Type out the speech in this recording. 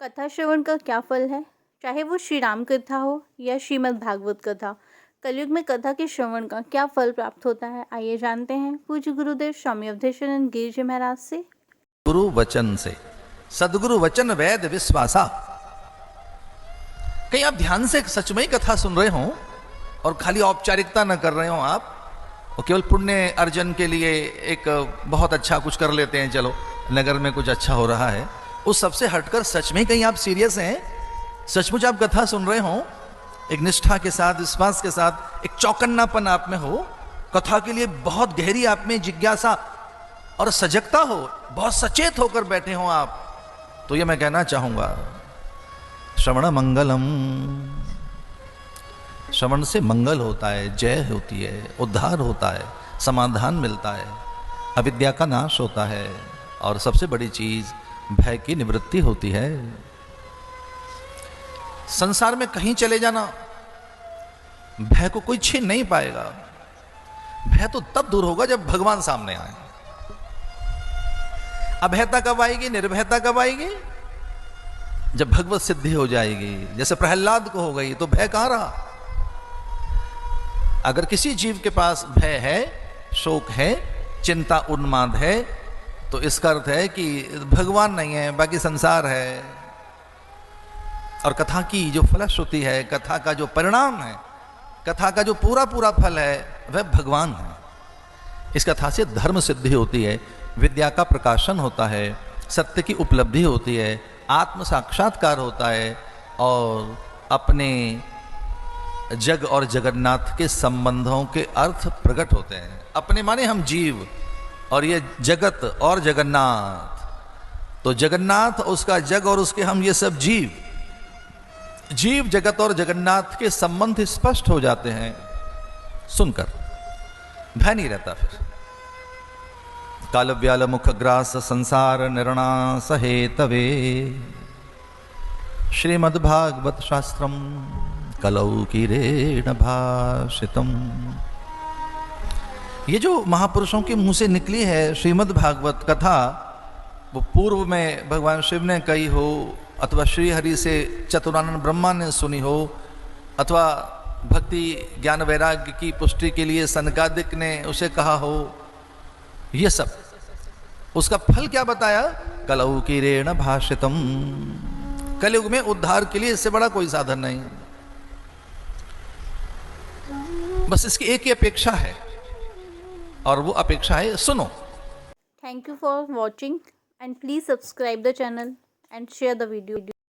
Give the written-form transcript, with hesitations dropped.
कथा श्रवण का क्या फल है? चाहे वो श्री राम कथा हो या श्रीमद् भागवत कथा, कलयुग में कथा के श्रवण का क्या फल प्राप्त होता है, आइए जानते हैं पूज्य गुरुदेव स्वामी अवधेशानंद गिरि जी महाराज से। गुरु वचन से, सदगुरु वचन वेद विश्वासा। कहीं आप ध्यान से सच में ही कथा सुन रहे हो और खाली औपचारिकता न कर रहे हो आप, और केवल पुण्य अर्जन के लिए एक बहुत अच्छा कुछ कर लेते हैं, चलो नगर में कुछ अच्छा हो रहा है, उस सबसे हटकर सच में कहीं आप सीरियस हैं, सचमुच आप कथा सुन रहे हो, एक निष्ठा के साथ, विश्वास के साथ, एक चौकन्नापन आप में हो, कथा के लिए बहुत गहरी आप में जिज्ञासा और सजगता हो, बहुत सचेत होकर बैठे हो आप, तो ये मैं कहना चाहूंगा, श्रवण मंगलम। श्रवण से मंगल होता है, जय होती है, उद्धार होता है, समाधान मिलता है, अविद्या का नाश होता है, और सबसे बड़ी चीज भय की निवृत्ति होती है। संसार में कहीं चले जाना, भय को कोई छीन नहीं पाएगा। भय तो तब दूर होगा जब भगवान सामने आए। अभयता कब आएगी, निर्भयता कब आएगी? जब भगवत सिद्धि हो जाएगी। जैसे प्रहलाद को हो गई तो भय कहां रहा? अगर किसी जीव के पास भय है, शोक है, चिंता उन्माद है, तो इसका अर्थ है कि भगवान नहीं है, बाकी संसार है। और कथा की जो फलश्रुति है, कथा का जो परिणाम है, कथा का जो पूरा पूरा फल है, वह भगवान है। इस कथा से धर्म सिद्धि होती है, विद्या का प्रकाशन होता है, सत्य की उपलब्धि होती है, आत्म साक्षात्कार होता है, और अपने जग और जगन्नाथ के संबंधों के अर्थ प्रकट होते हैं। अपने माने हम जीव, और ये जगत और जगन्नाथ, तो जगन्नाथ उसका जग और उसके हम, ये सब जीव। जीव जगत और जगन्नाथ के संबंध स्पष्ट हो जाते हैं सुनकर, भय नहीं रहता। फिर काल व्याल मुख ग्रास संसार निर्णा सहेतवे, श्रीमद्भागवत शास्त्रम कलौ कीरेण भाषितम। ये जो महापुरुषों के मुंह से निकली है श्रीमद् भागवत कथा, वो पूर्व में भगवान शिव ने कही हो, अथवा श्री हरि से चतुरानंद ब्रह्मा ने सुनी हो, अथवा भक्ति ज्ञान वैराग्य की पुष्टि के लिए सनकादिक ने उसे कहा हो, ये सब उसका फल क्या बताया? कलौ कीरेण भाषितम। कलयुग में उद्धार के लिए इससे बड़ा कोई साधन नहीं, बस इसकी एक ही अपेक्षा है, और वो अपेक्षा है सुनो। Thank you for watching and please subscribe the channel and share the video.